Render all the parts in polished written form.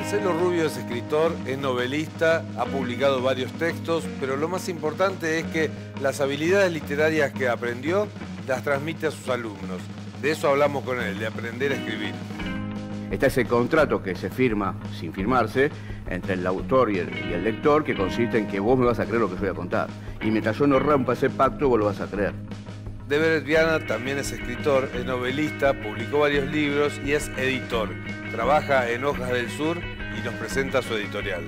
Marcelo Rubio es escritor, es novelista, ha publicado varios textos, pero lo más importante es que las habilidades literarias que aprendió las transmite a sus alumnos. De eso hablamos con él, de aprender a escribir. Está ese contrato que se firma sin firmarse entre el autor y el lector, que consiste en que vos me vas a creer lo que yo voy a contar. Y mientras yo no rompa ese pacto, vos lo vas a creer. Deber Viana también es escritor, es novelista, publicó varios libros y es editor. Trabaja en Hojas del Sur y nos presenta su editorial.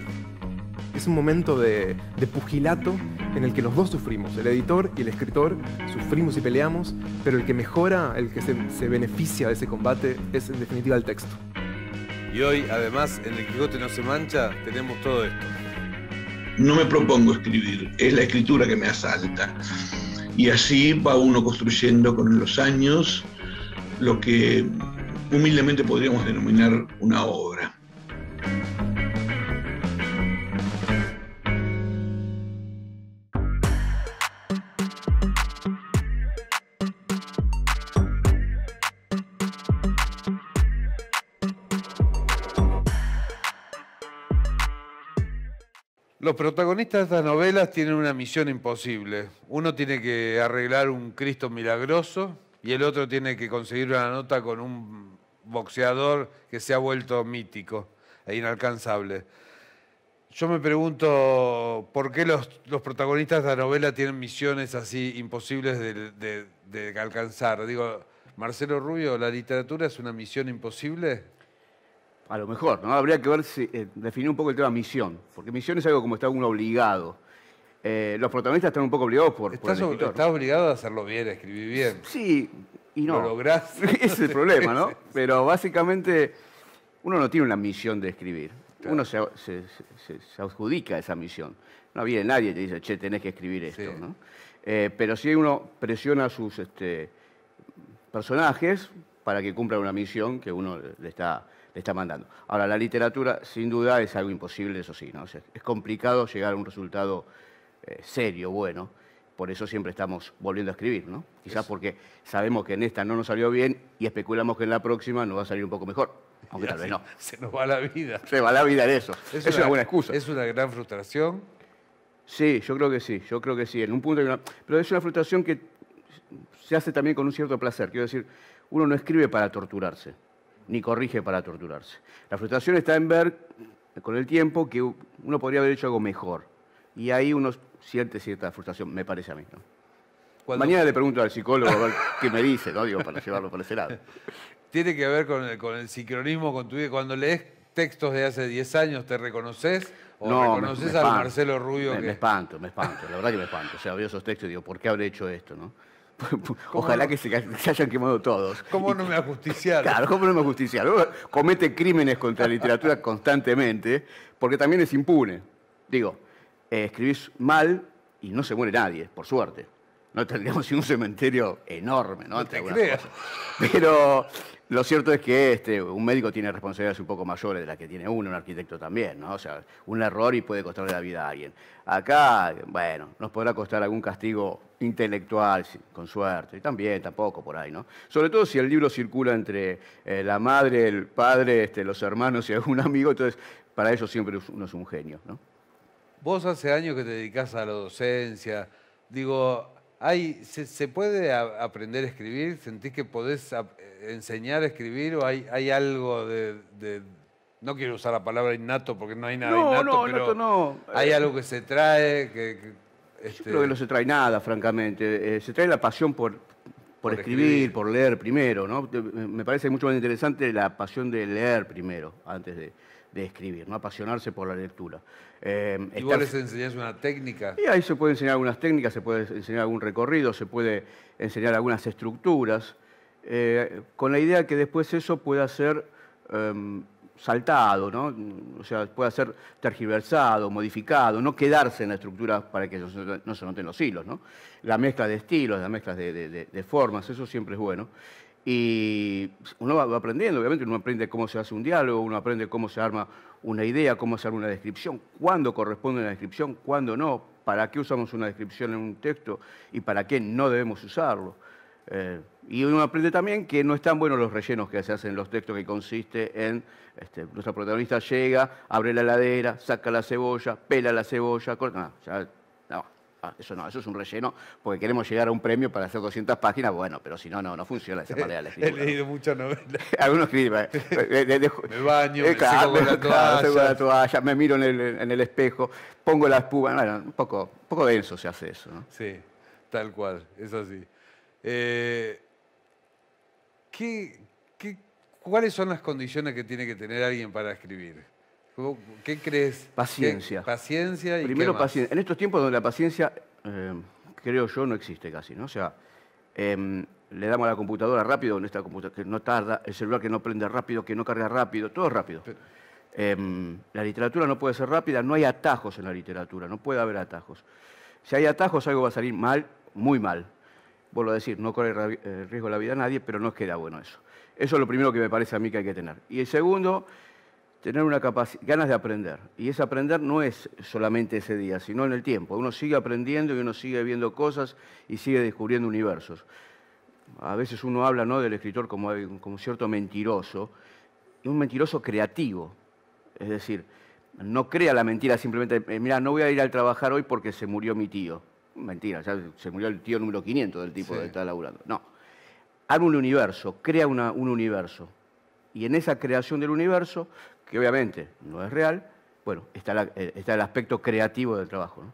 Es un momento de pugilato en el que los dos sufrimos. El editor y el escritor sufrimos y peleamos, pero el que mejora, el que se beneficia de ese combate es en definitiva el texto. Y hoy, además, en El Quijote no se mancha, tenemos todo esto. No me propongo escribir, es la escritura que me asalta. Y así va uno construyendo con los años lo que humildemente podríamos denominar una obra. Los protagonistas de estas novelas tienen una misión imposible. Uno tiene que arreglar un Cristo milagroso y el otro tiene que conseguir una nota con un boxeador que se ha vuelto mítico e inalcanzable. Yo me pregunto por qué los protagonistas de la novela tienen misiones así imposibles de alcanzar. Digo, Marcelo Rubio, ¿la literatura es una misión imposible? A lo mejor, ¿no? Habría que ver definir un poco el tema misión, porque misión es algo como está uno obligado. Los protagonistas están un poco obligados por el escritor. Estás obligado a hacerlo bien, a escribir bien. Sí y no. ¿Lo lográs? Ese es el problema, ¿no? Pero básicamente uno no tiene una misión de escribir. Claro. Uno se adjudica esa misión. No viene nadie y te dice, che, tenés que escribir esto, sí, ¿no? Pero sí uno presiona a sus personajes para que cumplan una misión que uno le está mandando. Ahora, la literatura, sin duda, es algo imposible, eso sí, ¿no? Es complicado llegar a un resultado serio, bueno. Por eso siempre estamos volviendo a escribir, ¿no? Quizás porque sabemos que en esta no nos salió bien y especulamos que en la próxima nos va a salir un poco mejor. Aunque tal vez no. Se nos va la vida. Se va la vida en eso. Es una buena excusa. ¿Es una gran frustración? Sí, yo creo que sí. Yo creo que sí. En un punto pero es una frustración que se hace también con un cierto placer. Quiero decir, uno no escribe para torturarse, ni corrige para torturarse. La frustración está en ver, con el tiempo, que uno podría haber hecho algo mejor. Y ahí uno siente cierta frustración, me parece a mí, ¿no? Mañana le pregunto al psicólogo a ver qué me dice, ¿no? Digo, para llevarlo por ese lado. ¿Tiene que ver con el sincronismo con tu vida? Cuando lees textos de hace 10 años, ¿te reconoces? ¿O no, reconoces al Marcelo Rubio? Me espanto, la verdad que me espanto. O sea, veo esos textos y digo, ¿por qué habré hecho esto, no? Ojalá que se hayan quemado todos. ¿Cómo no me ajusticiaron? Claro, ¿cómo no me ajusticiaron? Uno comete crímenes contra la literatura constantemente, porque también es impune. Digo, escribís mal y no se muere nadie, por suerte. No tendríamos un cementerio enorme, ¿no? No te creas. Pero lo cierto es que un médico tiene responsabilidades un poco mayores de las que tiene uno, un arquitecto también, ¿no? O sea, un error y puede costarle la vida a alguien. Acá, bueno, nos podrá costar algún castigo intelectual, con suerte, y también, tampoco por ahí, ¿no? Sobre todo si el libro circula entre la madre, el padre, los hermanos y algún amigo, entonces para ellos siempre uno es un genio, ¿no? Vos hace años que te dedicás a la docencia, digo, ¿se puede aprender a escribir? ¿Sentís que podés enseñar a escribir o hay algo de... No quiero usar la palabra innato porque no hay nada innato, pero no. ¿Hay algo que se trae? Yo creo que no se trae nada, francamente. Se trae la pasión por escribir, por leer primero, ¿no? Me parece mucho más interesante la pasión de leer primero, antes de escribir, ¿no? Apasionarse por la lectura. ¿Y vos les enseñás una técnica? Y ahí se puede enseñar algunas técnicas, se puede enseñar algún recorrido, se puede enseñar algunas estructuras, con la idea que después eso pueda ser saltado, ¿no? O sea, pueda ser tergiversado, modificado, no quedarse en la estructura para que no se noten los hilos, ¿no? La mezcla de estilos, la mezcla de formas, eso siempre es bueno. Y uno va aprendiendo, obviamente, uno aprende cómo se hace un diálogo, uno aprende cómo se arma una idea, cómo se arma una descripción, cuándo corresponde una descripción, cuándo no, para qué usamos una descripción en un texto y para qué no debemos usarlo. Y uno aprende también que no están buenos los rellenos que se hacen en los textos, que consiste en, nuestra protagonista llega, abre la heladera, saca la cebolla, pela la cebolla, corta. Eso es un relleno, porque queremos llegar a un premio para hacer 200 páginas, bueno, pero si no, no funciona de esa manera la escritura. He leído muchas novelas. Algunos escriben. Me baño, me seco con la toalla. Seco la toalla, me miro en el espejo, pongo la espuma. Bueno, un poco denso se hace eso, ¿no? Sí, tal cual, es así. ¿Cuáles son las condiciones que tiene que tener alguien para escribir? ¿Qué crees? Paciencia. Paciencia y primero, ¿qué más? paciencia. En estos tiempos donde la paciencia, creo yo, no existe casi, ¿no? O sea, le damos a la computadora rápido, en esta computadora que no tarda, el celular que no prende rápido, que no carga rápido, todo es rápido. La literatura no puede ser rápida, no hay atajos en la literatura, no puede haber atajos. Si hay atajos, algo va a salir mal, muy mal. Vuelvo a decir, no corre riesgo la vida a nadie, pero no queda bueno eso. Eso es lo primero que me parece a mí que hay que tener. Y el segundo, tener una ganas de aprender. Y ese aprender no es solamente ese día, sino en el tiempo. Uno sigue aprendiendo y uno sigue viendo cosas y sigue descubriendo universos. A veces uno habla, ¿no?, del escritor como cierto mentiroso, y un mentiroso creativo. Es decir, no crea la mentira simplemente, mira, no voy a ir a trabajar hoy porque se murió mi tío. Mentira, ya se murió el tío número 500 del tipo que está laburando. No. Arma un universo, crea un universo. Y en esa creación del universo, que obviamente no es real, bueno, está el aspecto creativo del trabajo, ¿no?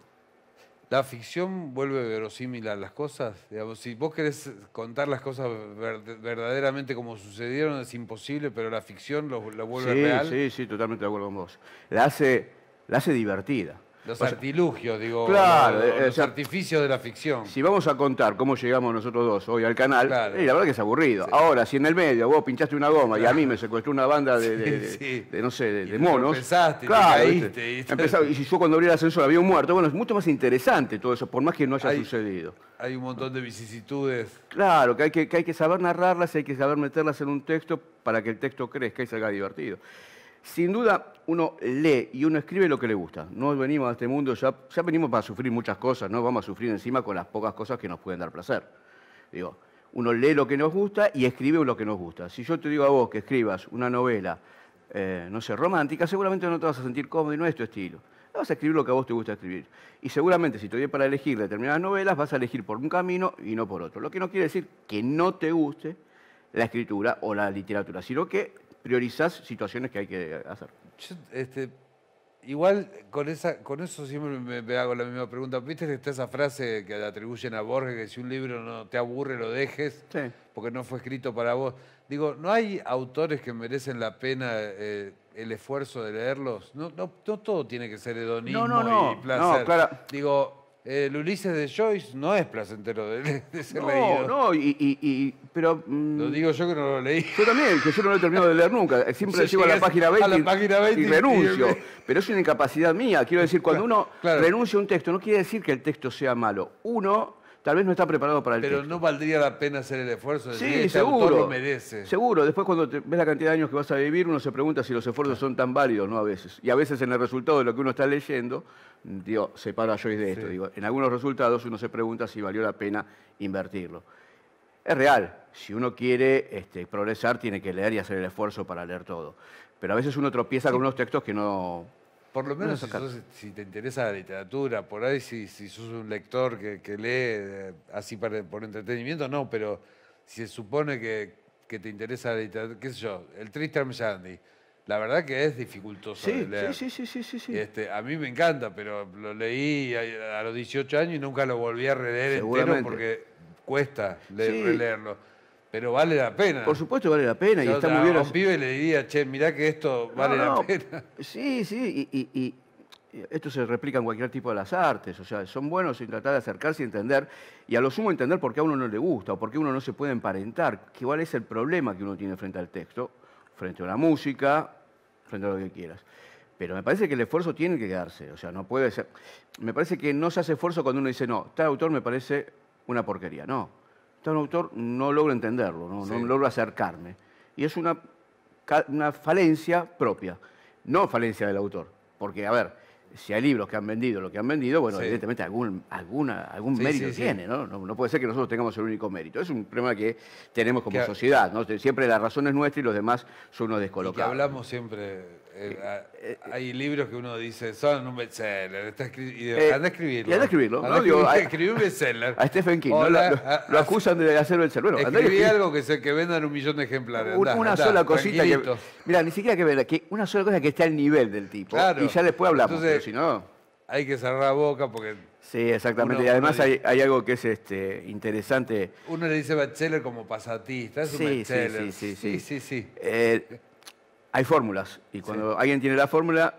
¿La ficción vuelve verosímil a las cosas? Digamos, si vos querés contar las cosas verdaderamente como sucedieron, es imposible, pero la ficción lo vuelve real. Sí, totalmente de acuerdo con vos. La hace divertida. Los artilugios, digo, claro, los artificios de la ficción. Si vamos a contar cómo llegamos nosotros dos hoy al canal, claro, la verdad que es aburrido. Sí. Ahora, si en el medio vos pinchaste una goma y a mí me secuestró una banda de monos, empezaste, claro, te caíste. Y si yo cuando abrí el ascensor había un muerto, bueno, es mucho más interesante todo eso, por más que no haya sucedido. Hay un montón de vicisitudes. Claro, que hay que saber narrarlas, hay que saber meterlas en un texto para que el texto crezca y salga divertido. Sin duda, uno lee y uno escribe lo que le gusta. No venimos a este mundo, ya venimos para sufrir muchas cosas, no vamos a sufrir encima con las pocas cosas que nos pueden dar placer. Digo, uno lee lo que nos gusta y escribe lo que nos gusta. Si yo te digo a vos que escribas una novela, no sé, romántica, seguramente no te vas a sentir cómodo y no es tu estilo. Vas a escribir lo que a vos te gusta escribir. Y seguramente si te doy para elegir determinadas novelas, vas a elegir por un camino y no por otro. Lo que no quiere decir que no te guste la escritura o la literatura, sino que priorizás situaciones que hay que hacer. Yo, igual con eso siempre me hago la misma pregunta. ¿Viste que está esa frase que le atribuyen a Borges, que si un libro no te aburre lo dejes, sí, porque no fue escrito para vos? Digo, ¿no hay autores que merecen la pena el esfuerzo de leerlos? No todo tiene que ser hedonismo y placer. No, claro. Digo, el Ulises de Joyce no es placentero de ser leído. No, pero... Lo digo yo que no lo leí. Yo también, que yo no lo he terminado de leer nunca. Siempre llego a la página 20, y renuncio. Pero es una incapacidad mía. Quiero decir, cuando uno renuncia a un texto, no quiere decir que el texto sea malo. Uno tal vez no está preparado para el texto. Pero no valdría la pena hacer el esfuerzo de decir, sí, este seguro, autor lo merece. Seguro. Después cuando ves la cantidad de años que vas a vivir, uno se pregunta si los esfuerzos son tan válidos, ¿no? A veces. Y a veces en el resultado de lo que uno está leyendo, digo, separo a Joyce de esto. Sí. Digo, en algunos resultados uno se pregunta si valió la pena invertirlo. Es real. Si uno quiere progresar, tiene que leer y hacer el esfuerzo para leer todo. Pero a veces uno tropieza con unos textos que no... Por lo menos si te interesa la literatura, por ahí si sos un lector que lee así por entretenimiento, no, pero si se supone que te interesa la literatura, qué sé yo, el Tristram Shandy, la verdad que es dificultoso de leer. Sí. A mí me encanta, pero lo leí a los 18 años y nunca lo volví a releer entero porque cuesta releerlo. Pero vale la pena. Por supuesto vale la pena. Y está muy bien. A un pibe le diría, che, mirá que esto vale la pena. Sí, y esto se replica en cualquier tipo de las artes. O sea, son buenos en tratar de acercarse y entender, y a lo sumo entender por qué a uno no le gusta o por qué uno no se puede emparentar. Que igual es el problema que uno tiene frente al texto, frente a la música, frente a lo que quieras. Pero me parece que el esfuerzo tiene que quedarse. O sea, no puede ser... Me parece que no se hace esfuerzo cuando uno dice, no, tal autor me parece una porquería. No. Un autor no logro entenderlo, no logro acercarme. Y es una falencia propia, no falencia del autor. Porque, a ver, si hay libros que han vendido lo que han vendido, bueno, Sí. evidentemente algún Sí, mérito sí, sí. tiene, ¿no? No puede ser que nosotros tengamos el único mérito. Es un problema que tenemos como Que- sociedad, ¿no? Siempre la razón es nuestra y los demás son unos Y que descolocados. hablamos siempre, hay libros que uno dice, son un bestseller, anda a escribirlo. y anda a escribirlo, Anda ¿no? a Digo, escribir un bestseller. A Stephen King, ¿no? Hola, Lo acusan de hacer el cerebro. Escribí algo que vendan 1 millón de ejemplares. Una Andá, sola cosita que. tranquilito. Mira, ni siquiera que ver, que una sola cosa que esté al nivel del tipo. Claro. Y ya después hablamos, Entonces, pero si no. Hay que cerrar la boca porque Sí, exactamente. uno- y además uno hay algo que es interesante. uno le dice bestseller como pasatista, es un Sí, bestseller. sí. Hay fórmulas. Y cuando alguien tiene la fórmula,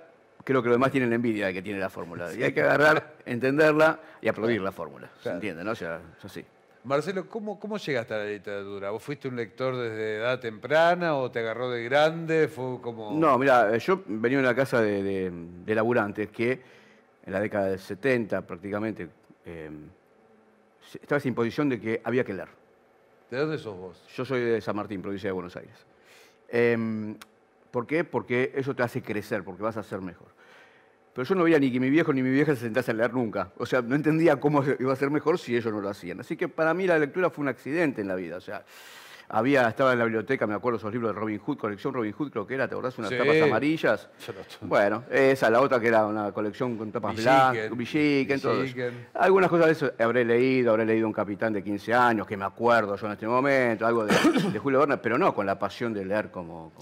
creo que los demás tienen la envidia de que tiene la fórmula. Y hay que agarrar, entenderla y aplaudir la fórmula. ¿Se Claro. entiende, no? O sea, es así. Marcelo, ¿cómo llegaste a la literatura? ¿Vos fuiste un lector desde edad temprana o te agarró de grande? ¿Fue como...? No, mira, yo venía de una casa de laburantes que en la década del 70 prácticamente estaba esa imposición de que había que leer. ¿De dónde sos vos? Yo soy de San Martín, provincia de Buenos Aires. ¿Por qué? Porque eso te hace crecer, porque vas a ser mejor. Pero yo no veía ni que mi viejo ni mi vieja se sentasen a leer nunca. O sea, no entendía cómo iba a ser mejor si ellos no lo hacían. Así que para mí la lectura fue un accidente en la vida. O sea, estaba en la biblioteca, me acuerdo esos libros de Robin Hood, colección Robin Hood creo que era, ¿te acordás? Unas Sí. tapas amarillas. Yo no- Bueno, esa, la otra que era una colección con tapas blancas, Villiquen, todo eso. Villiquen. Algunas cosas de eso habré leído Un Capitán de 15 años, que me acuerdo yo en este momento, algo de Julio Verne, pero no con la pasión de leer como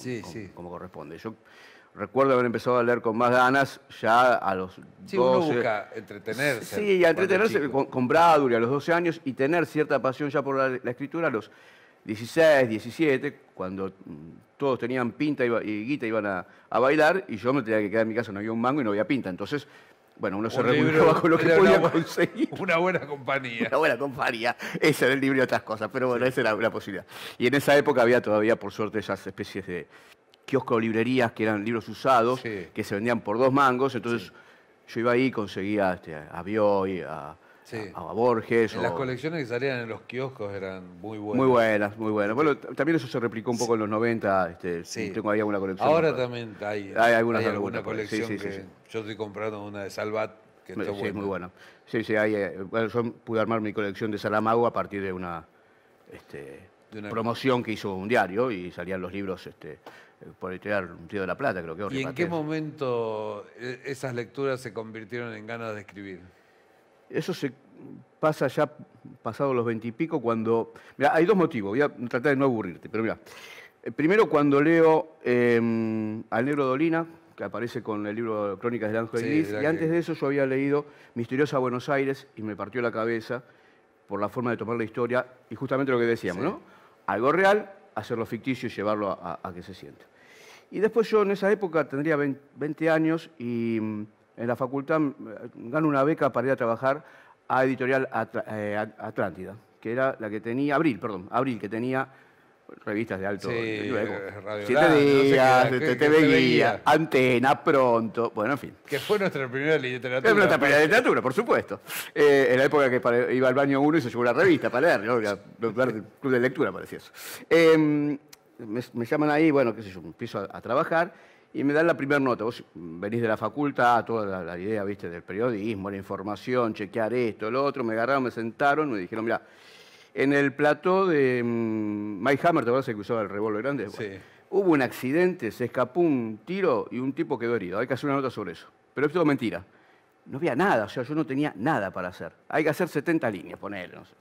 corresponde. Yo recuerdo haber empezado a leer con más ganas ya a los Sí, uno 12. busca entretenerse. Sí, a entretenerse cuando chico. con Bradbury a los 12 años y tener cierta pasión ya por la escritura a los 16, 17, cuando todos tenían pinta y guita, iban a bailar y yo me tenía que quedar en mi casa, no había un mango y no había pinta. Entonces, bueno, uno se Un revolvió libro con lo que era podía una conseguir. Una buena compañía. Una buena compañía. Ese era el libro y otras cosas, pero bueno, esa era una posibilidad. Y en esa época había todavía, por suerte, esas especies de kiosco librerías que eran libros usados, Sí. que se vendían por 2 mangos, entonces yo iba ahí y conseguía a Bioy, Sí. a Borges. Las colecciones que salían en los kioscos eran muy buenas. Muy buenas, muy buenas. Bueno, también eso se replicó un poco en los 90, Sí. tengo ahí alguna colección. Ahora también hay algunas alguna algunas por ahí. colección Sí, sí, que sí. yo estoy comprando una de Salvat que está Sí, buena. muy buena. Sí, bueno, yo pude armar mi colección de Saramago a partir de una, De una- promoción que hizo un diario y salían los libros por editorial Río de la Plata, creo que. o ¿Y en Ripatés. qué momento esas lecturas se convirtieron en ganas de escribir? Eso se pasa ya pasados los 20 y pico cuando... Mira, hay 2 motivos, voy a tratar de no aburrirte, pero mira. Primero cuando leo al Negro Dolina, que aparece con el libro Crónicas del Ángel Sí, Gris, la y antes que- de eso yo había leído Misteriosa Buenos Aires y me partió la cabeza por la forma de tomar la historia y justamente lo que decíamos, Sí. ¿no? Algo real, hacerlo ficticio y llevarlo a que se sienta. Y después yo en esa época tendría 20 años y en la facultad gano una beca para ir a trabajar a Editorial Atlántida, que era la que tenía, Abril, que tenía revistas de alto... Sí, luego, Radio 7 Land, no sé qué días, era, que TV se Guía, veía. Antena, Pronto, bueno, en fin. Que fue nuestra primera literatura. Es nuestra primera literatura, por supuesto. En la época que iba al baño uno y se llevó una revista para leer, ¿no? Lugar del club de lectura parecía eso. Me llaman ahí, bueno, qué sé yo, empiezo a trabajar y me dan la primera nota. Vos venís de la facultad, toda la idea, viste, del periodismo, la información, chequear esto, lo otro. Me agarraron, me sentaron, me dijeron, mira, en el plató de Mike Hammer, ¿te acuerdas que usaba el revólver grande? Sí. Bueno, hubo un accidente, se escapó un tiro y un tipo quedó herido. Hay que hacer una nota sobre eso. Pero es todo mentira. No había nada, o sea, yo no tenía nada para hacer. Hay que hacer 70 líneas, ponele, no sé.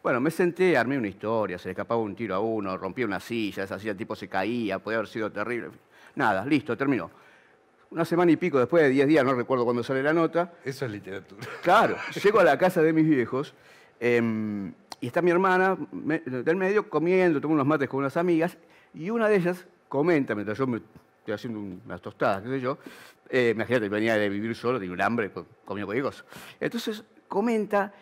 Bueno, me senté, armé una historia, se le escapaba un tiro a uno, rompía una silla, esa silla el tipo se caía, podía haber sido terrible. En fin. Nada, listo, terminó. Una semana y pico después de 10 días, no recuerdo cuándo sale la nota, Eso es literatura. claro, llego a la casa de mis viejos y está mi hermana del medio comiendo, tomo unos mates con unas amigas y una de ellas comenta, mientras yo me estoy haciendo unas tostadas, qué sé yo, imagínate, venía de vivir solo, tenía un hambre, comía cualquier cosa. Entonces comenta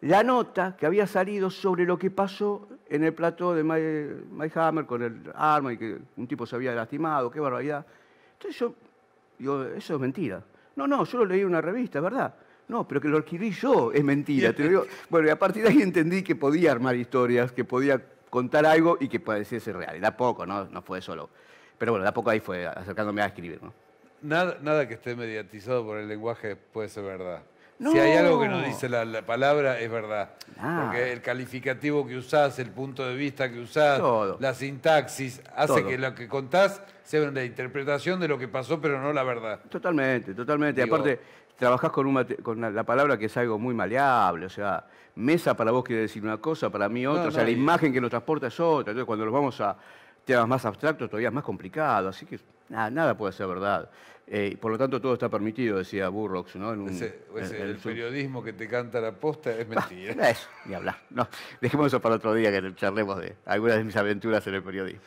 la nota que había salido sobre lo que pasó en el plató de Mike Hammer con el arma y que un tipo se había lastimado, qué barbaridad. Entonces yo digo, eso es mentira. No, yo lo leí en una revista, ¿verdad? No, pero que lo adquirí yo es mentira. Te lo digo. Bueno, y a partir de ahí entendí que podía armar historias, que podía contar algo y que pareciese real. Y de a poco, no fue solo. Pero bueno, de a poco ahí fue acercándome a escribir, ¿no? Nada que esté mediatizado por el lenguaje puede ser verdad. No. Si hay algo que nos dice la palabra, es verdad. Nada. Porque el calificativo que usás, el punto de vista que usás, Todo. la sintaxis, hace Todo. que lo que contás sea una interpretación de lo que pasó, pero no la verdad. Totalmente, totalmente. Digo- Aparte, trabajás con la palabra que es algo muy maleable, o sea, mesa para vos quiere decir una cosa, para mí otra, No, o sea, no, la y- imagen que nos transporta es otra. Entonces, cuando nos vamos a temas más abstractos, todavía es más complicado, así que nada puede ser verdad. Por lo tanto, todo está permitido, decía Burroughs, ¿no? El periodismo que te canta la posta es mentira. Eso, ni hablar. No, dejemos eso para otro día que charlemos de algunas de mis aventuras en el periodismo.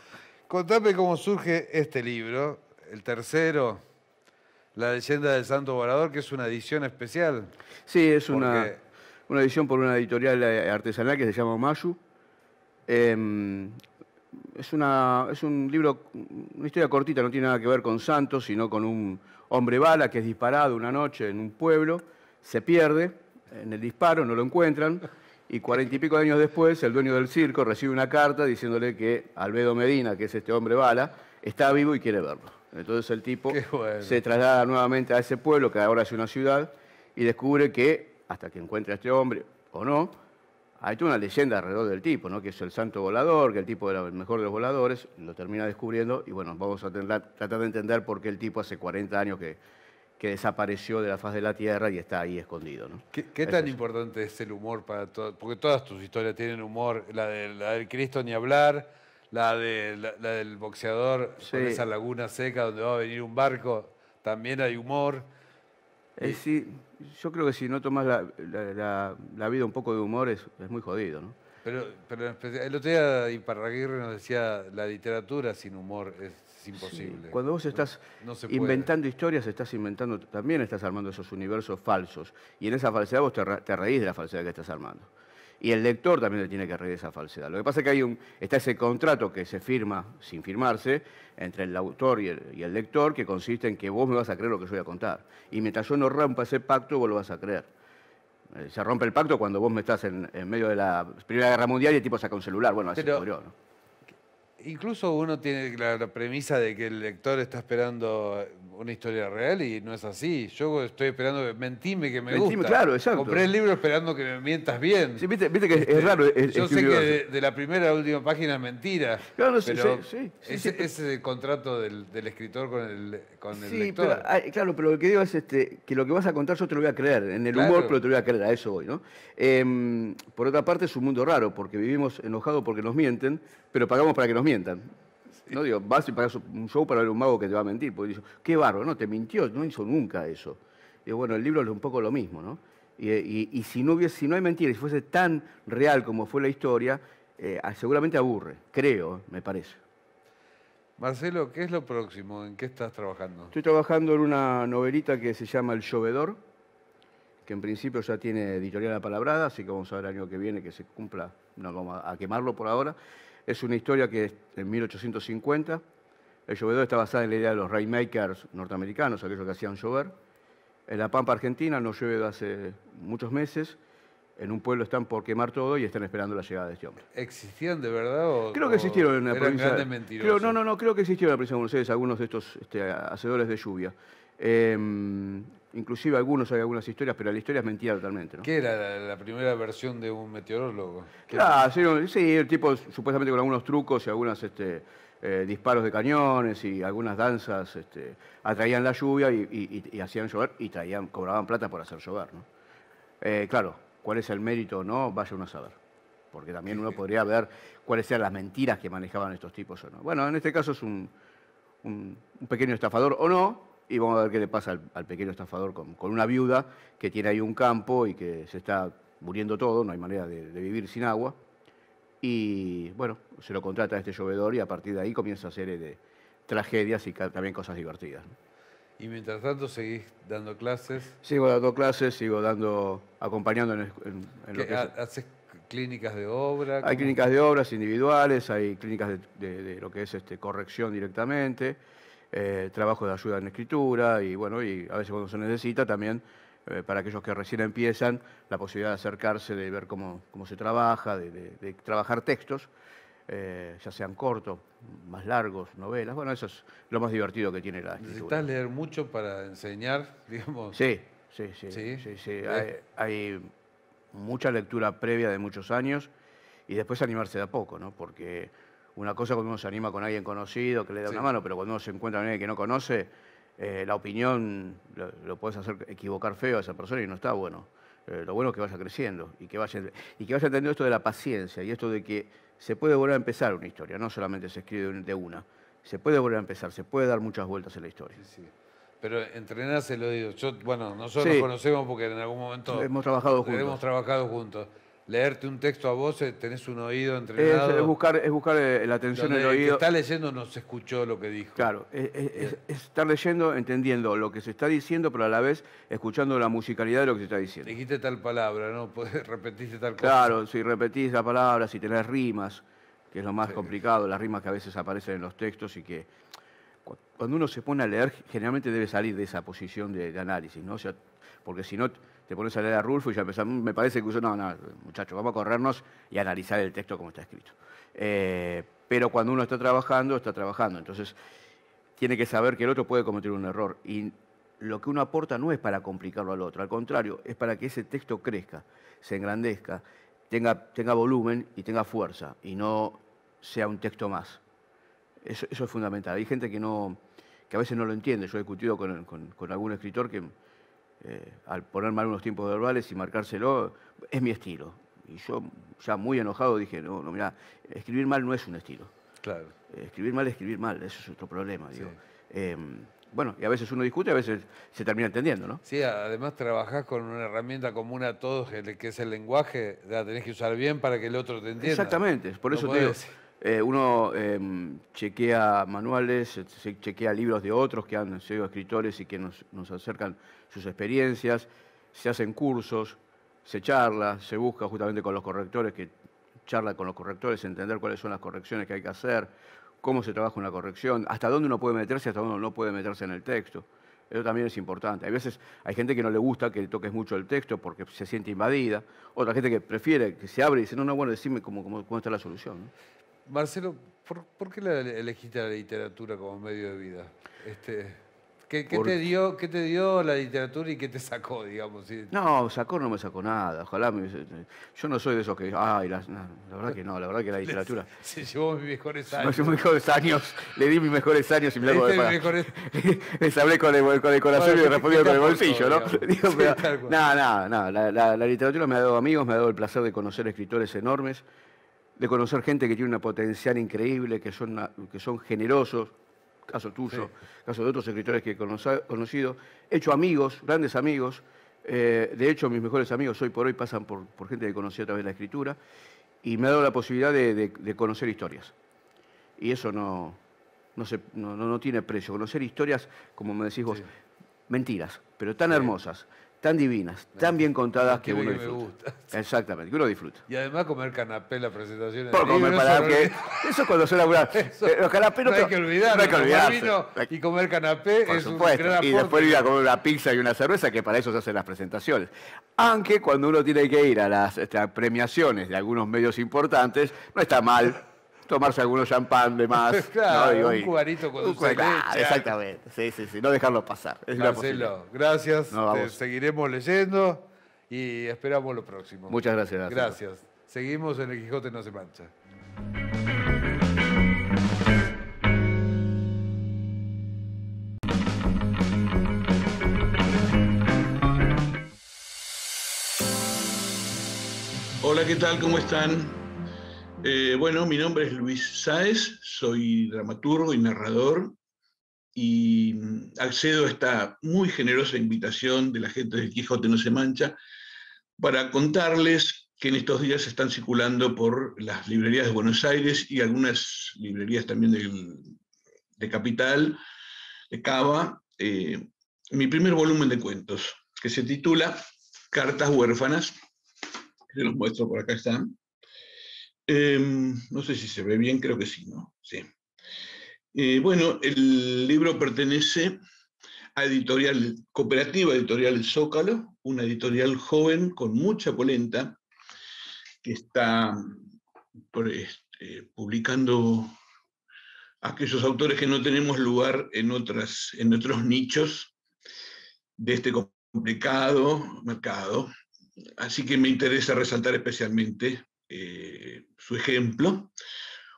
Contame cómo surge este libro, el tercero, La leyenda del Santo Volador, que es una edición especial. Sí, es Porque- una edición por una editorial artesanal que se llama Mayu. Es un libro, una historia cortita, no tiene nada que ver con santos, sino con un hombre bala que es disparado una noche en un pueblo, se pierde en el disparo, no lo encuentran, y 40 y pico de años después el dueño del circo recibe una carta diciéndole que Albedo Medina, que es este hombre bala, está vivo y quiere verlo. Entonces el tipo Qué bueno. se traslada nuevamente a ese pueblo, que ahora es una ciudad, y descubre que, hasta que encuentre a este hombre o no, hay toda una leyenda alrededor del tipo, ¿no? Que es el santo volador, que el tipo era el mejor de los voladores, lo termina descubriendo y bueno, vamos a tratar de entender por qué el tipo hace 40 años que desapareció de la faz de la Tierra y está ahí escondido, ¿no? ¿Qué Es tan eso. importante es el humor para todo? Porque todas tus historias tienen humor. La del Cristo ni hablar, la del boxeador con Sí. esa laguna seca donde va a venir un barco, también hay humor. Sí, yo creo que si no tomas la vida un poco de humor es muy jodido, ¿no? Pero en especial, el otro día Iparraguirre nos decía, la literatura sin humor es imposible. Sí, cuando vos estás No se puede. inventando historias, también estás armando esos universos falsos. Y en esa falsedad vos te reís de la falsedad que estás armando. Y el lector también le tiene que reír de esa falsedad. Lo que pasa es que está ese contrato que se firma sin firmarse entre el autor y el lector, que consiste en que vos me vas a creer lo que yo voy a contar. Y mientras yo no rompa ese pacto, vos lo vas a creer. Se rompe el pacto cuando vos me estás en medio de la Primera Guerra Mundial y el tipo saca un celular. Bueno, así Pero- pudrió, ¿no? Incluso uno tiene la premisa de que el lector está esperando una historia real y no es así. Yo estoy esperando que mentime que me Mentime, gusta. claro, exacto. Compré el libro esperando que me mientas bien. Sí, viste que es raro. Yo este sé que universo. de la primera a la última página es mentira. Claro, sí, pero sí, ese es el contrato del escritor con el Sí, lector. pero, claro, pero lo que digo es que lo que vas a contar yo te lo voy a creer, en el Claro. humor, pero te lo voy a creer, a eso voy, ¿no? Por otra parte, es un mundo raro, porque vivimos enojados porque nos mienten, pero pagamos para que nos mientan. No digo, vas y pagas un show para ver un mago que te va a mentir, porque dices, qué bárbaro, no, te mintió, no hizo nunca eso. Digo, bueno, el libro es un poco lo mismo, ¿no? Y si no hay mentira, si fuese tan real como fue la historia, seguramente aburre, creo, me parece. Marcelo, ¿qué es lo próximo? ¿En qué estás trabajando? Estoy trabajando en una novelita que se llama El Llovedor, que en principio ya tiene editorial apalabrada, así que vamos a ver el año que viene que se cumpla, no vamos a quemarlo por ahora. Es una historia que es en 1850. El Llovedor está basada en la idea de los rainmakers norteamericanos, aquellos que hacían llover. En la Pampa Argentina no llueve desde hace muchos meses. En un pueblo están por quemar todo y están esperando la llegada de este hombre. ¿Existían de verdad o Creo que existieron en la eran provincia. grandes mentirosos? Creo que existieron en la provincia de Buenos Aires algunos de estos hacedores de lluvia. Inclusive hay algunas historias, pero la historia es mentira totalmente, ¿no? ¿Qué era la primera versión de un meteorólogo? Claro, sí, el tipo supuestamente con algunos trucos y algunos disparos de cañones y algunas danzas atraían la lluvia y hacían llover y cobraban plata por hacer llover, ¿no? Claro, ¿cuál es el mérito o no? Vaya uno a saber. Porque también uno podría ver cuáles eran las mentiras que manejaban estos tipos o no. Bueno, en este caso es un pequeño estafador o no, y vamos a ver qué le pasa al pequeño estafador con una viuda que tiene ahí un campo y que se está muriendo todo, no hay manera de vivir sin agua. Y bueno, se lo contrata a este llovedor y a partir de ahí comienza una serie de tragedias y también cosas divertidas, ¿no? Y mientras tanto seguís dando clases. Sigo dando clases, sigo acompañando en lo que es. ¿Haces clínicas de obra? Hay ¿Cómo? clínicas de obras individuales, hay clínicas de lo que es corrección directamente, trabajo de ayuda en escritura y bueno, y a veces cuando se necesita también para aquellos que recién empiezan, la posibilidad de acercarse, de ver cómo se trabaja, de trabajar textos. ya sean cortos, más largos, novelas. Bueno, eso es lo más divertido que tiene la escritura. ¿Necesitas leer mucho para enseñar, digamos? Sí. ¿Sí? Hay mucha lectura previa de muchos años y después animarse de a poco, ¿no? Porque una cosa cuando uno se anima con alguien conocido que le da una mano, pero cuando uno se encuentra con alguien que no conoce, la opinión lo puedes hacer equivocar feo a esa persona y no está bueno. Lo bueno es que vaya creciendo y que vaya entendiendo esto de la paciencia y esto de que se puede volver a empezar una historia, no solamente se escribe de una. Se puede volver a empezar, se puede dar muchas vueltas en la historia. Sí. Pero entrenás el oído. Nosotros nos conocemos porque en algún momento hemos trabajado juntos. Leerte un texto a vos, tenés un oído entrenado. Es buscar la atención en el oído. El que está leyendo no se escuchó lo que dijo. Claro, es estar leyendo, entendiendo lo que se está diciendo, pero a la vez escuchando la musicalidad de lo que se está diciendo. Dijiste tal palabra, ¿no? Repetiste tal cosa. Claro, si repetís la palabra, si tenés rimas, que es lo más complicado, las rimas que a veces aparecen en los textos y que cuando uno se pone a leer, generalmente debe salir de esa posición de análisis, ¿no? O sea, porque si no, te pones a leer a Rulfo y ya empezás, me parece que no, muchachos, vamos a corrernos y analizar el texto como está escrito. Pero cuando uno está trabajando. Entonces, tiene que saber que el otro puede cometer un error. Y lo que uno aporta no es para complicarlo al otro, al contrario, es para que ese texto crezca, se engrandezca, tenga volumen y tenga fuerza, y no sea un texto más. Eso es fundamental. Hay gente que a veces no lo entiende. Yo he discutido con algún escritor que al poner mal unos tiempos verbales y marcárselo, es mi estilo. Y yo, ya muy enojado, dije, no, mirá, escribir mal no es un estilo. Claro. Escribir mal, eso es otro problema, digo. Sí. Bueno, y a veces uno discute, a veces se termina entendiendo, ¿no? Sí, además trabajás con una herramienta común a todos, que es el lenguaje, la tenés que usar bien para que el otro te entienda. Exactamente, por eso te digo. Uno chequea manuales, chequea libros de otros que han sido escritores y que nos acercan sus experiencias, se hacen cursos, se charla, se busca justamente con los correctores, entender cuáles son las correcciones que hay que hacer, cómo se trabaja una corrección, hasta dónde uno puede meterse, hasta dónde no puede meterse en el texto. Eso también es importante. Hay veces hay gente que no le gusta que toques mucho el texto porque se siente invadida, otra gente que prefiere que se abre y dice, no, bueno, decime cómo está la solución, ¿no? Marcelo, ¿por qué elegiste la literatura como medio de vida? ¿Qué te dio la literatura y qué te sacó, digamos? No, no me sacó nada. Ojalá yo no soy de esos que... la verdad que no, la verdad que la literatura... Se llevó mis mejores años. Le di mis mejores años y me les hablé con el corazón y me respondí con el bolsillo, ¿no? La literatura me ha dado amigos, me ha dado el placer de conocer escritores enormes, de conocer gente que tiene una potencial increíble, que son generosos, caso tuyo, caso de otros escritores que he conocido. He hecho amigos, grandes amigos. De hecho, mis mejores amigos hoy por hoy pasan por gente que conocí a través de la escritura y me ha dado la posibilidad de conocer historias. Y eso no tiene precio. Conocer historias, como me decís vos, mentiras, pero tan hermosas, tan divinas, tan bien contadas que uno disfruta. Exactamente, que uno disfruta. Y además comer canapé en la presentación. Eso cuando suena los canapés no hay que olvidarse. Y comer canapé por supuesto. Un gran y después ir a comer una pizza y una cerveza, que para eso se hacen las presentaciones. Aunque cuando uno tiene que ir a las premiaciones de algunos medios importantes, no está mal tomarse algunos champán de más. Claro, un cubanito con dulce de leche. Exactamente, sí, no dejarlo pasar. Marcelo, gracias, te seguiremos leyendo y esperamos lo próximo. Muchas gracias. Gracias. Seguimos en El Quijote no se mancha. Hola, ¿qué tal? ¿Cómo están? Bueno, mi nombre es Luis Sáez, soy dramaturgo y narrador y accedo a esta muy generosa invitación de la gente del Quijote no se mancha para contarles que en estos días se están circulando por las librerías de Buenos Aires y algunas librerías también de Capital, de Cava, mi primer volumen de cuentos, que se titula Cartas huérfanas. Se los muestro, por acá están. No sé si se ve bien, creo que sí, ¿no? Sí. Bueno, el libro pertenece a Cooperativa Editorial El Zócalo, una editorial joven con mucha polenta, que está publicando aquellos autores que no tenemos lugar en otros nichos de este complicado mercado. Así que me interesa resaltar especialmente su ejemplo,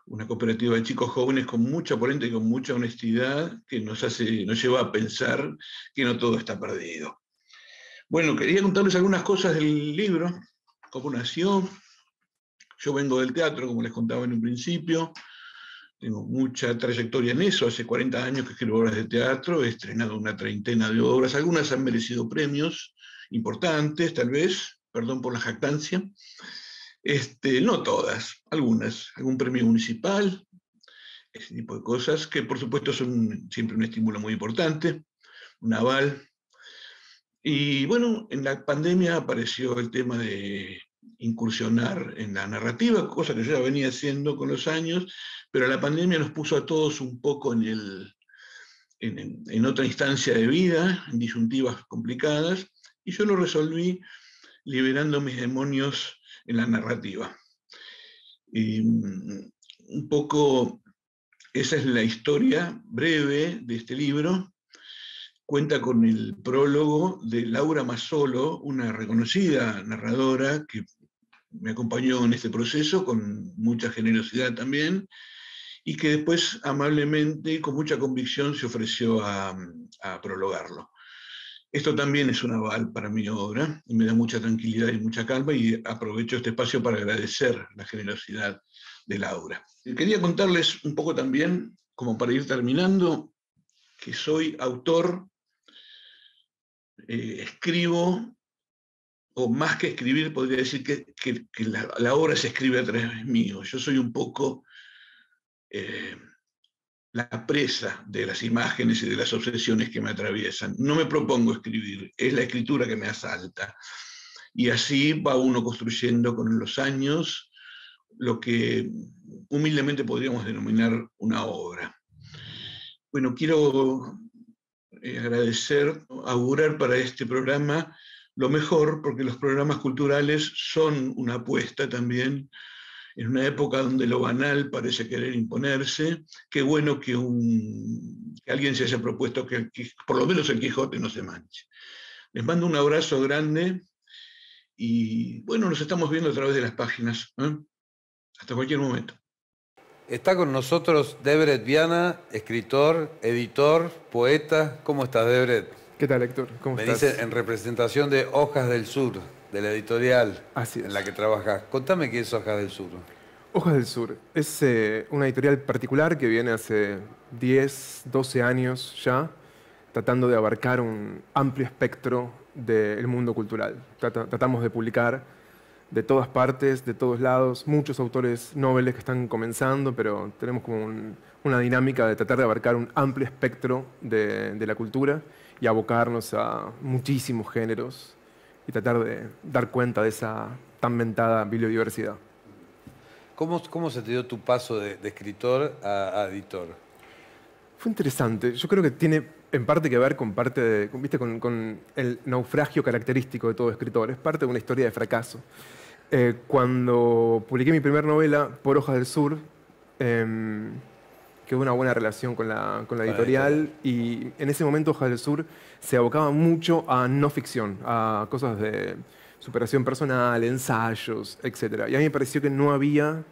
una cooperativa de chicos jóvenes con mucha polenta y con mucha honestidad que nos lleva a pensar que no todo está perdido. Bueno, quería contarles algunas cosas del libro, cómo nació. Yo vengo del teatro, como les contaba en un principio, tengo mucha trayectoria en eso, hace 40 años que escribo obras de teatro, he estrenado una treintena de obras, algunas han merecido premios importantes, tal vez, perdón por la jactancia, no todas, algunas, algún premio municipal, ese tipo de cosas, que por supuesto son siempre un estímulo muy importante, un aval. Y bueno, en la pandemia apareció el tema de incursionar en la narrativa, cosa que yo ya venía haciendo con los años, pero la pandemia nos puso a todos un poco en otra instancia de vida, en disyuntivas complicadas, y yo lo resolví liberando mis demonios en la narrativa. Y un poco esa es la historia breve de este libro. Cuenta con el prólogo de Laura Mazzolo, una reconocida narradora que me acompañó en este proceso con mucha generosidad también, y que después amablemente y con mucha convicción se ofreció a prologarlo. Esto también es un aval para mi obra, y me da mucha tranquilidad y mucha calma, y aprovecho este espacio para agradecer la generosidad de Laura. Quería contarles un poco también, como para ir terminando, que soy autor, escribo, o más que escribir, podría decir que la obra se escribe a través mío. Yo soy un poco la presa de las imágenes y de las obsesiones que me atraviesan. No me propongo escribir, es la escritura que me asalta. Y así va uno construyendo con los años lo que humildemente podríamos denominar una obra. Bueno, quiero agradecer, augurar para este programa lo mejor, porque los programas culturales son una apuesta también en una época donde lo banal parece querer imponerse. Qué bueno que alguien se haya propuesto que por lo menos el Quijote no se manche. Les mando un abrazo grande y bueno, nos estamos viendo a través de las páginas. Hasta cualquier momento. Está con nosotros Debret Viana, escritor, editor, poeta. ¿Cómo estás, Debret? ¿Qué tal, Héctor? ¿Cómo estás? Me dice en representación de Hojas del Sur, de la editorial en la que trabajas. Contame qué es Hojas del Sur. Hojas del Sur es una editorial particular que viene hace 10, 12 años ya, tratando de abarcar un amplio espectro del mundo cultural. Tratamos de publicar de todas partes, de todos lados, muchos autores noveles que están comenzando, pero tenemos como una dinámica de tratar de abarcar un amplio espectro de la cultura y abocarnos a muchísimos géneros y tratar de dar cuenta de esa tan mentada bibliodiversidad. ¿Cómo se te dio tu paso de escritor a editor? Fue interesante. Yo creo que tiene en parte que ver con el naufragio característico de todo escritor. Es parte de una historia de fracaso. Cuando publiqué mi primera novela, Por Hojas del Sur, quedó una buena relación con la editorial, y en ese momento Hojas del Sur se abocaba mucho a no ficción, a cosas de superación personal, ensayos, etc. Y a mí me pareció que no había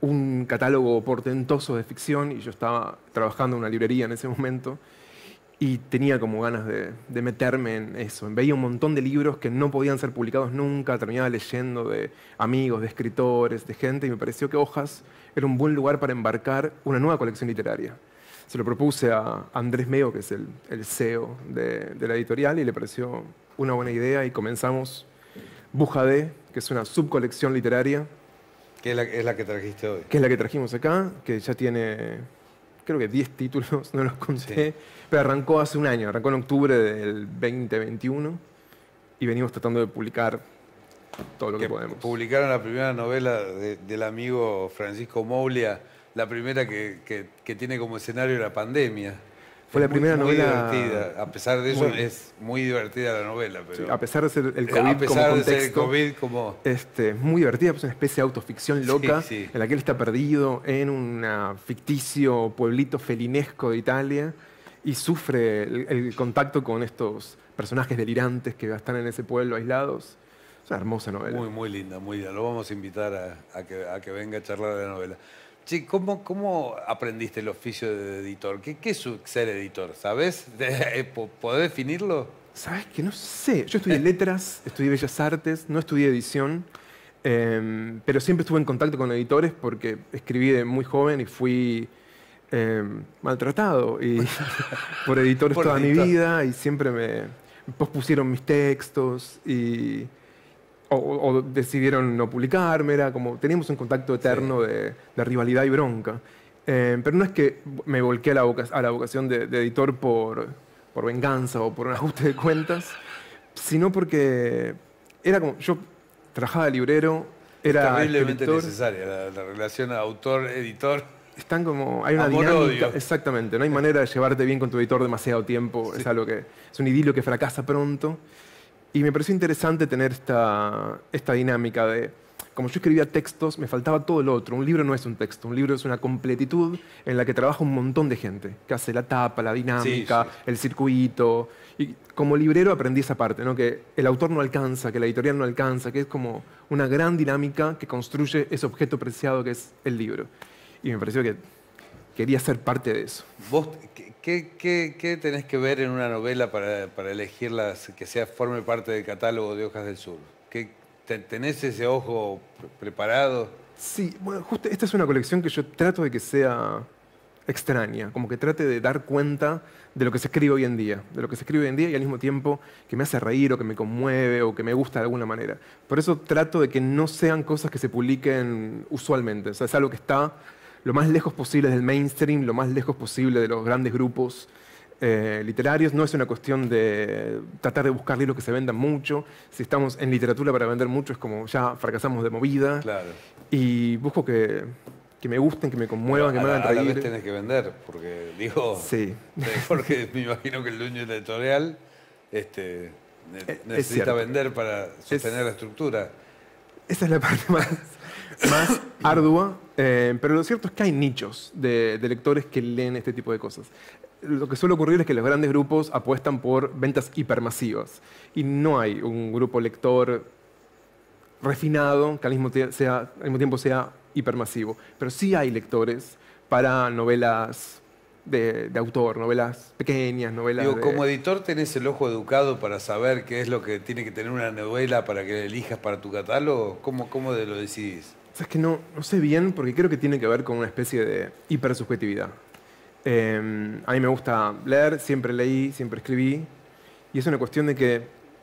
un catálogo portentoso de ficción, y yo estaba trabajando en una librería en ese momento, y tenía como ganas de meterme en eso. Veía un montón de libros que no podían ser publicados nunca, terminaba leyendo de amigos, de escritores, de gente, y me pareció que Hojas era un buen lugar para embarcar una nueva colección literaria. Se lo propuse a Andrés Meo, que es el CEO de la editorial, y le pareció una buena idea, y comenzamos Bujadé, que es una subcolección literaria. ¿Qué es la que trajiste hoy? Que es la que trajimos acá, que ya tiene, creo que 10 títulos, no los conté, sí. Pero arrancó hace un año, arrancó en octubre del 2021, y venimos tratando de publicar todo lo que podemos. Publicaron la primera novela del amigo Francisco Moulia, la primera que tiene como escenario la pandemia. Fue la primera muy novela... divertida. A pesar de eso, es muy divertida la novela. Pero... Sí, a pesar de ser el COVID a pesar como de ser el contexto, COVID como... muy divertida, es una especie de autoficción loca Sí, sí. en la que él está perdido en un ficticio pueblito felinesco de Italia y sufre el contacto con estos personajes delirantes que están en ese pueblo aislados. Es una hermosa novela. Muy, muy linda, muy linda. Lo vamos a invitar a que venga a charlar de la novela. Che, ¿cómo aprendiste el oficio de editor? ¿Qué es ser editor? ¿Sabés? ¿Podés definirlo? ¿Sabes que no sé? Yo estudié letras, estudié bellas artes, no estudié edición, pero siempre estuve en contacto con editores porque escribí de muy joven y fui maltratado por editores Por toda editor. mi vida y siempre me pospusieron mis textos o decidieron no publicarme, era como, teníamos un contacto eterno de rivalidad y bronca. Pero no es que me volqué a la vocación de editor por venganza o por un ajuste de cuentas, sino porque era como, yo trabajaba de librero, era Terriblemente escritor, necesaria la relación autor-editor. están como, hay una Amor-odio. dinámica, exactamente, no hay manera de llevarte bien con tu editor demasiado tiempo, es algo que es un idilio que fracasa pronto. Y me pareció interesante tener esta dinámica de, como yo escribía textos, me faltaba todo lo otro. Un libro no es un texto, un libro es una completitud en la que trabaja un montón de gente, que hace la tapa, la dinámica, Sí, sí. el circuito. Y como librero aprendí esa parte, ¿no? Que el autor no alcanza, que la editorial no alcanza, que es como una gran dinámica que construye ese objeto preciado que es el libro. Y me pareció que quería ser parte de eso. ¿Vos qué tenés que ver en una novela para elegirlas que forme parte del catálogo de Hojas del Sur? ¿Tenés ese ojo preparado? Sí, bueno, justo esta es una colección que yo trato de que sea extraña, como que trate de dar cuenta de lo que se escribe hoy en día, y al mismo tiempo que me hace reír o que me conmueve o que me gusta de alguna manera. Por eso trato de que no sean cosas que se publiquen usualmente, o sea, es algo que está lo más lejos posible del mainstream, lo más lejos posible de los grandes grupos literarios. No es una cuestión de tratar de buscar libros que se vendan mucho. Si estamos en literatura para vender mucho es como ya fracasamos de movida. Claro. Y busco que me gusten, que me conmuevan, que me hagan A la vez reír. tenés que vender, porque digo... Sí. Porque me imagino que el dueño de la editorial necesita cierto. vender para sostener la estructura. Esa es la parte más ardua, pero lo cierto es que hay nichos de lectores que leen este tipo de cosas. Lo que suele ocurrir es que los grandes grupos apuestan por ventas hipermasivas y no hay un grupo lector refinado que al mismo tiempo sea hipermasivo. Pero sí hay lectores para novelas de autor, novelas pequeñas, novelas Digo, de... como editor tenés el ojo educado para saber qué es lo que tiene que tener una novela para que la elijas para tu catálogo. ¿Cómo lo decidís? Es que no sé bien, porque creo que tiene que ver con una especie de hipersubjetividad. A mí me gusta leer, siempre leí, siempre escribí, y es una cuestión de que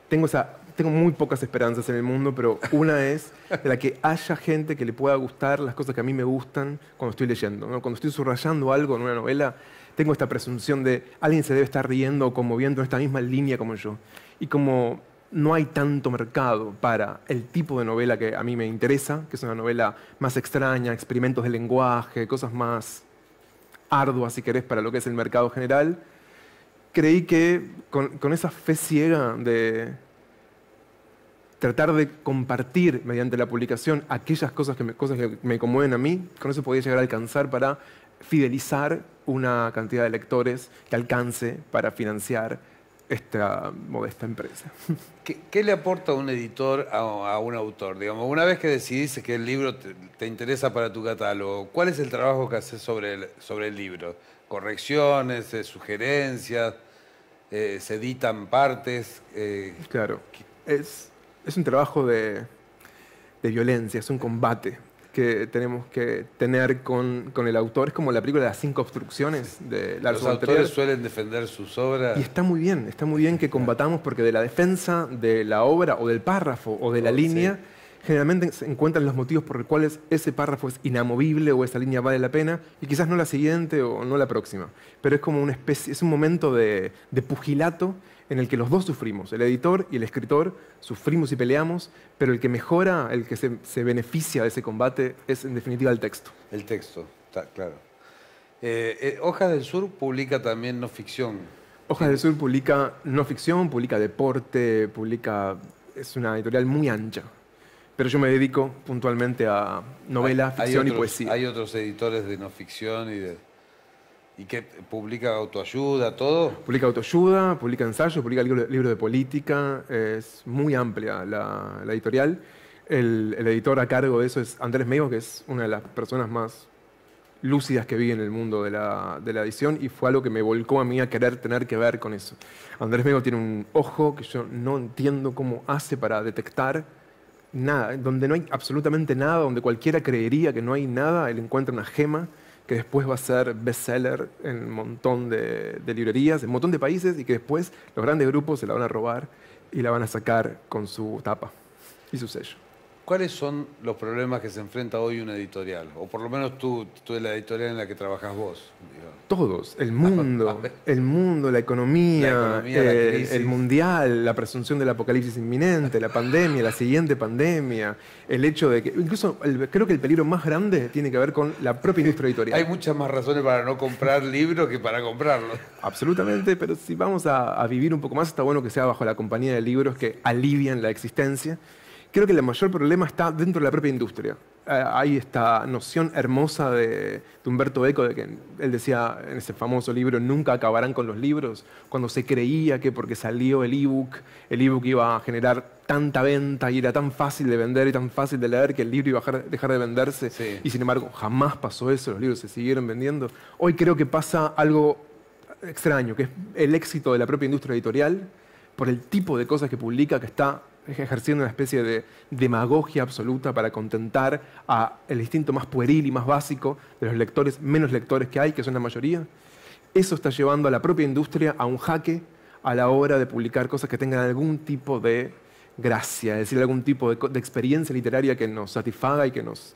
tengo muy pocas esperanzas en el mundo, pero una es de la que haya gente que le pueda gustar las cosas que a mí me gustan cuando estoy leyendo, ¿no? Cuando estoy subrayando algo en una novela, tengo esta presunción de alguien se debe estar riendo o conmoviendo en esta misma línea como yo. Y como no hay tanto mercado para el tipo de novela que a mí me interesa, que es una novela más extraña, experimentos de lenguaje, cosas más arduas, si querés, para lo que es el mercado general, creí que con esa fe ciega de tratar de compartir mediante la publicación aquellas cosas que me conmueven a mí, con eso podía llegar a alcanzar para fidelizar una cantidad de lectores que alcance para financiar esta modesta empresa. ¿Qué le aporta un editor a un autor? Digamos, una vez que decidís que el libro te interesa para tu catálogo, ¿cuál es el trabajo que haces sobre el libro? ¿Correcciones, sugerencias, se editan partes? Claro, es un trabajo de violencia, es un combate que tenemos que tener con el autor. Es como la película de las 5 obstrucciones de Lars Los von Trier. autores suelen defender sus obras. Y está muy bien que combatamos porque de la defensa de la obra o del párrafo o de la línea, generalmente se encuentran los motivos por los cuales ese párrafo es inamovible o esa línea vale la pena y quizás no la siguiente o no la próxima. Pero es como una especie, es un momento de pugilato en el que los dos sufrimos, el editor y el escritor, sufrimos y peleamos, pero el que mejora, el que se beneficia de ese combate es en definitiva el texto. El texto, está claro. Hojas del Sur publica también no ficción. Hojas del Sur publica no ficción, publica deporte, es una editorial muy ancha. Pero yo me dedico puntualmente a novela, ficción y poesía. Hay otros editores de no ficción y que publica autoayuda, todo. Publica autoayuda, publica ensayos, publica libros de política. Es muy amplia la editorial. El editor a cargo de eso es Andrés Mego, que es una de las personas más lúcidas que vi en el mundo de la edición, y fue algo que me volcó a mí a querer tener que ver con eso. Andrés Mego tiene un ojo que yo no entiendo cómo hace para detectar nada, donde no hay absolutamente nada, donde cualquiera creería que no hay nada, él encuentra una gema que después va a ser bestseller en un montón de librerías, en un montón de países, y que después los grandes grupos se la van a robar y la van a sacar con su tapa y su sello. ¿Cuáles son los problemas que se enfrenta hoy una editorial? O por lo menos tú de la editorial en la que trabajas vos. Digo. Todos, el mundo, la economía, el mundial, la presunción del apocalipsis inminente, la pandemia, la siguiente pandemia, el hecho de que, incluso creo que el peligro más grande tiene que ver con la propia industria editorial. Hay muchas más razones para no comprar libros que para comprarlos. Absolutamente, pero si vamos a vivir un poco más, está bueno que sea bajo la compañía de libros que alivian la existencia. Creo que el mayor problema está dentro de la propia industria. Hay esta noción hermosa de Humberto Eco, de que él decía en ese famoso libro, nunca acabarán con los libros, cuando se creía que porque salió el ebook iba a generar tanta venta y era tan fácil de vender y tan fácil de leer que el libro iba a dejar de venderse. Sí. Y sin embargo, jamás pasó eso, los libros se siguieron vendiendo. Hoy creo que pasa algo extraño, que es el éxito de la propia industria editorial por el tipo de cosas que publica, que está ejerciendo una especie de demagogia absoluta para contentar al instinto más pueril y más básico de los lectores, menos lectores que hay, que son la mayoría. Eso está llevando a la propia industria a un jaque a la hora de publicar cosas que tengan algún tipo de gracia, es decir, algún tipo de experiencia literaria que nos satisfaga y que nos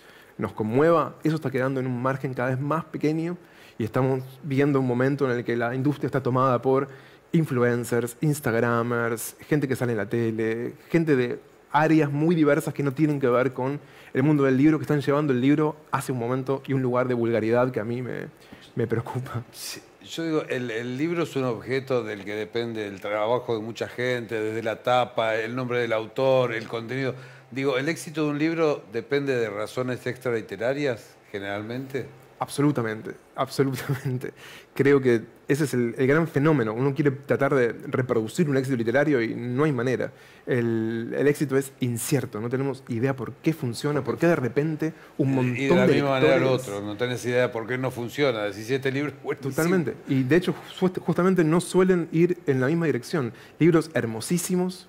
conmueva. Eso está quedando en un margen cada vez más pequeño y estamos viendo un momento en el que la industria está tomada por influencers, instagramers, gente que sale en la tele, gente de áreas muy diversas que no tienen que ver con el mundo del libro, que están llevando el libro hacia un momento y un lugar de vulgaridad que a mí me preocupa. Sí, yo digo, el libro es un objeto del que depende el trabajo de mucha gente, desde la tapa, el nombre del autor, el contenido. Digo, ¿el éxito de un libro depende de razones extraliterarias, generalmente? Absolutamente, absolutamente. Creo que ese es el gran fenómeno. Uno quiere tratar de reproducir un éxito literario y no hay manera. El éxito es incierto, no tenemos idea por qué funciona, por qué de repente un montón de Y de la misma manera el lectores... otro, no tenés idea por qué no funciona. Decís, este libro es buenísimo. Totalmente. Y de hecho, justamente no suelen ir en la misma dirección. Libros hermosísimos,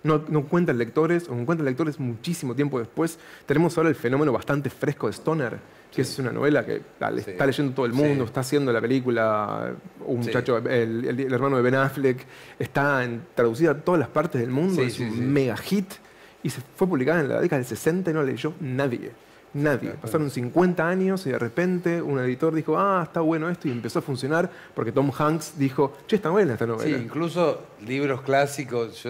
no encuentran lectores, o encuentran lectores muchísimo tiempo después. Tenemos ahora el fenómeno bastante fresco de Stoner, que es una novela que está leyendo todo el mundo, está haciendo la película, un muchacho, el hermano de Ben Affleck, está traducida a todas las partes del mundo, es un mega hit, y se fue publicada en la década del 60 y no la leyó nadie. Nadie. Pasaron 50 años y de repente un editor dijo, está bueno esto, y empezó a funcionar porque Tom Hanks dijo, che, está buena esta novela. Sí, incluso libros clásicos,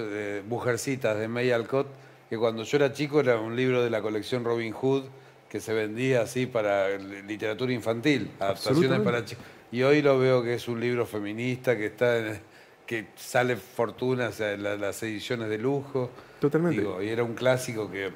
Mujercitas de May Alcott, que cuando yo era chico era un libro de la colección Robin Hood, que se vendía así para literatura infantil, adaptaciones para chicos. Y hoy lo veo que es un libro feminista, que sale fortuna, o sea, las ediciones de lujo. Totalmente. Digo, y era un clásico que...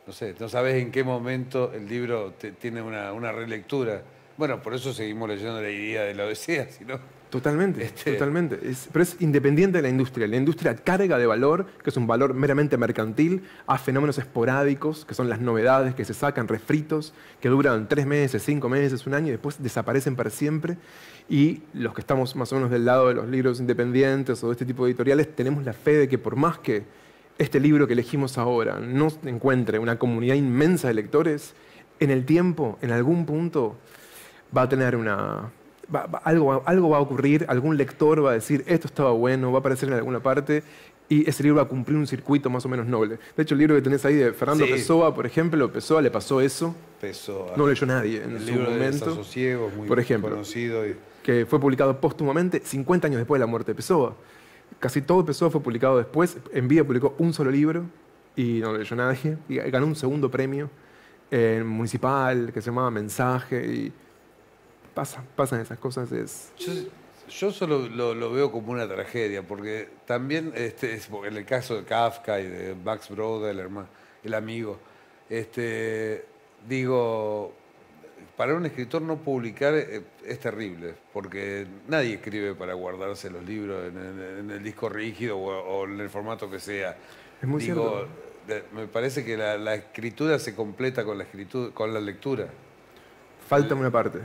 No sé, no sabes en qué momento el libro tiene una relectura. Bueno, por eso seguimos leyendo la Ilíada de la Odisea, si no... Totalmente, totalmente. Pero es independiente de la industria. La industria carga de valor, que es un valor meramente mercantil, a fenómenos esporádicos, que son las novedades que se sacan, refritos, que duran 3 meses, 5 meses, un año, y después desaparecen para siempre. Y los que estamos más o menos del lado de los libros independientes o de este tipo de editoriales, tenemos la fe de que por más que este libro que elegimos ahora no encuentre una comunidad inmensa de lectores, en el tiempo, en algún punto, va a tener algo va a ocurrir, algún lector va a decir, esto estaba bueno, va a aparecer en alguna parte, y ese libro va a cumplir un circuito más o menos noble. De hecho, el libro que tenés ahí de Fernando Pessoa, por ejemplo, Pessoa le pasó eso. Pessoa. No leyó nadie en su momento. El Desasosiego, muy por ejemplo, conocido. Que fue publicado póstumamente 50 años después de la muerte de Pessoa. Casi todo Pessoa fue publicado después. Envía publicó un solo libro y no lo leyó nadie. Y ganó un segundo premio municipal que se llamaba Mensaje. Y pasan esas cosas. Yo solo lo veo como una tragedia, porque también, en el caso de Kafka y de Max Brod, el amigo, digo, para un escritor no publicar es terrible, porque nadie escribe para guardarse los libros en el disco rígido o en el formato que sea. Es muy cierto. Me parece que la escritura se completa con la lectura. Falta una parte.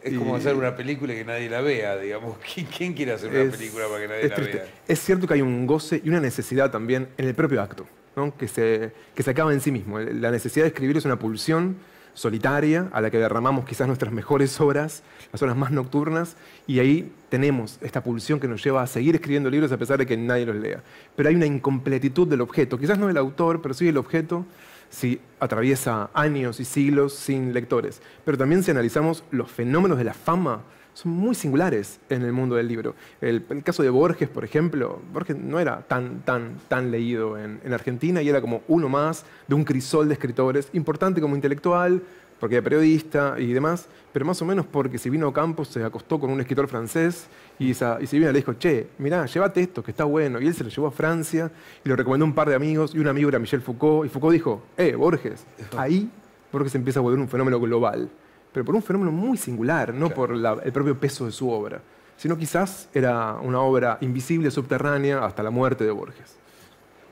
Es como hacer una película y que nadie la vea, digamos. ¿Quién quiere hacer una película para que nadie la vea? Es cierto que hay un goce y una necesidad también en el propio acto, ¿no? que se acaba en sí mismo. La necesidad de escribir es una pulsión solitaria a la que derramamos quizás nuestras mejores horas, las horas más nocturnas, y ahí tenemos esta pulsión que nos lleva a seguir escribiendo libros a pesar de que nadie los lea. Pero hay una incompletitud del objeto, quizás no del autor, pero sí del objeto, si atraviesa años y siglos sin lectores. Pero también si analizamos los fenómenos de la fama, son muy singulares en el mundo del libro. El caso de Borges, por ejemplo, Borges no era tan leído en Argentina y era como uno más de un crisol de escritores, importante como intelectual, porque era periodista y demás, pero más o menos porque si vino a Campos se acostó con un escritor francés y Silvina le dijo, che, mirá, llévate esto, que está bueno. Y él se lo llevó a Francia y lo recomendó a un par de amigos, y un amigo era Michel Foucault, y Foucault dijo, Borges. Ahí Borges empieza a volver un fenómeno global, pero por un fenómeno muy singular, no por el propio peso de su obra, sino quizás era una obra invisible, subterránea, hasta la muerte de Borges.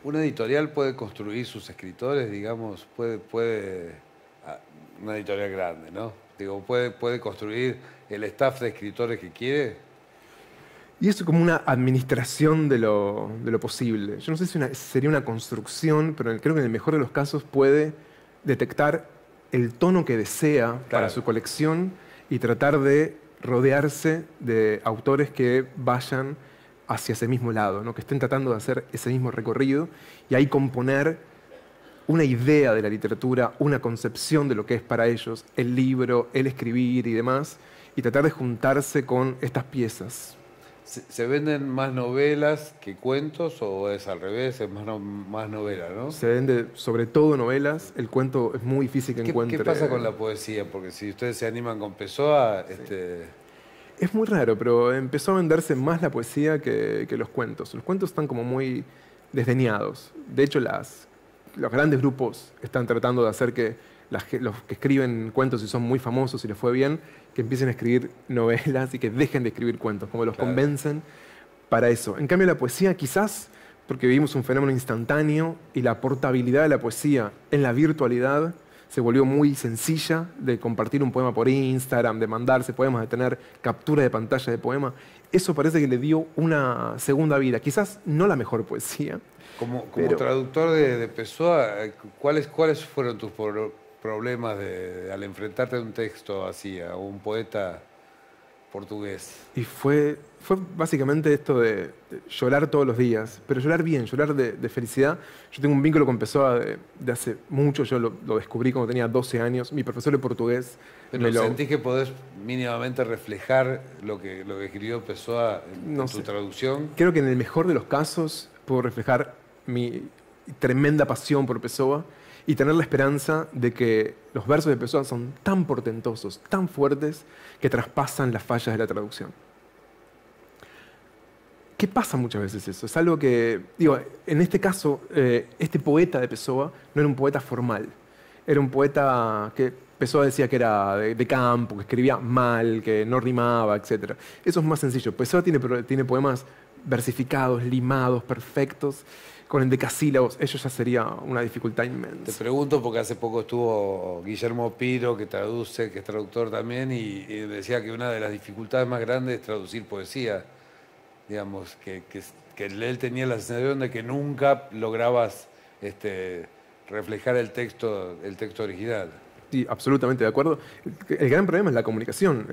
Una editorial puede construir sus escritores, digamos, una editorial grande, ¿no? Digo, puede construir el staff de escritores que quiere. Y eso como una administración de lo posible. Yo no sé si sería una construcción, pero creo que en el mejor de los casos puede detectar el tono que desea para su colección y tratar de rodearse de autores que vayan hacia ese mismo lado, ¿no? Que estén tratando de hacer ese mismo recorrido y ahí componer una idea de la literatura, una concepción de lo que es para ellos el libro, el escribir y demás, y tratar de juntarse con estas piezas. ¿Se venden más novelas que cuentos o es al revés? Es más novela, ¿no? Se vende sobre todo novelas. El cuento es muy difícil que encuentre. ¿Qué pasa con la poesía? Porque si ustedes se animan con Pessoa... Es muy raro, pero empezó a venderse más la poesía que los cuentos. Los cuentos están como muy desdeñados. De hecho, los grandes grupos están tratando de hacer que los que escriben cuentos y son muy famosos y les fue bien, que empiecen a escribir novelas y que dejen de escribir cuentos, como los convencen para eso. En cambio, la poesía quizás, porque vivimos un fenómeno instantáneo y la portabilidad de la poesía en la virtualidad se volvió muy sencilla, de compartir un poema por Instagram, de mandarse poemas, de tener captura de pantalla de poema. Eso parece que le dio una segunda vida. Quizás no la mejor poesía. Como traductor de Pessoa, ¿cuáles fueron tus problemas al enfrentarte a un texto así, a un poeta portugués? Y fue básicamente esto de llorar todos los días, pero llorar bien, llorar de felicidad. Yo tengo un vínculo con Pessoa de hace mucho, yo lo descubrí cuando tenía 12 años. Mi profesor de portugués... ¿Pero sentís que podés mínimamente reflejar lo que escribió Pessoa en tu traducción? Creo que en el mejor de los casos puedo reflejar mi tremenda pasión por Pessoa y tener la esperanza de que los versos de Pessoa son tan portentosos, tan fuertes, que traspasan las fallas de la traducción. ¿Qué pasa muchas veces eso? Es algo que, digo, en este caso, este poeta de Pessoa no era un poeta formal. Era un poeta que Pessoa decía que era de campo, que escribía mal, que no rimaba, etc. Eso es más sencillo. Pessoa tiene poemas versificados, limados, perfectos, con endecasílabos. Eso ya sería una dificultad inmensa. Te pregunto porque hace poco estuvo Guillermo Piro, que es traductor también, y decía que una de las dificultades más grandes es traducir poesía. Digamos, que él tenía la sensación de que nunca lograbas reflejar el texto original. Sí, absolutamente de acuerdo. El gran problema es la comunicación.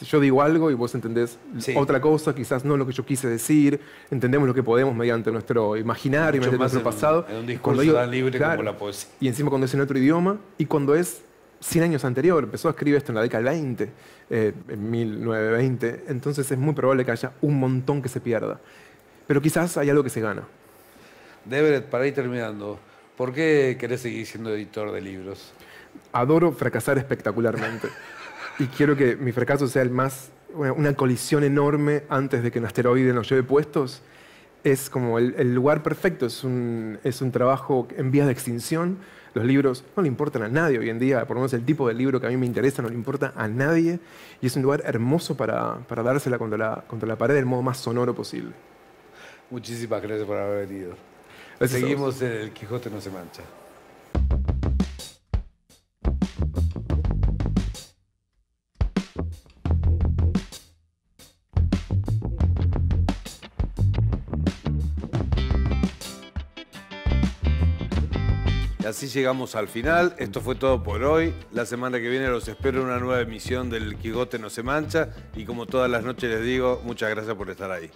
Yo digo algo y vos entendés otra cosa, quizás no lo que yo quise decir, entendemos lo que podemos mediante nuestro imaginario, mediante nuestro pasado. En un discurso tan libre como la poesía. Y encima cuando es en otro idioma y cuando es 100 años anterior, empezó a escribir esto en la década del 20, en 1920, entonces es muy probable que haya un montón que se pierda. Pero quizás hay algo que se gana. Deverett, para ir terminando, ¿por qué querés seguir siendo editor de libros? Adoro fracasar espectacularmente. y quiero que mi fracaso sea una colisión enorme antes de que un asteroide nos lleve puestos, es como el lugar perfecto. Es un trabajo en vías de extinción. Los libros no le importan a nadie hoy en día, por lo menos el tipo de libro que a mí me interesa no le importa a nadie, y es un lugar hermoso para dársela contra la pared del modo más sonoro posible. Muchísimas gracias por haber venido. Gracias. Seguimos en El Quijote no se mancha. Y así llegamos al final. Esto fue todo por hoy. La semana que viene los espero en una nueva emisión del Quijote no se mancha. Y como todas las noches les digo, muchas gracias por estar ahí.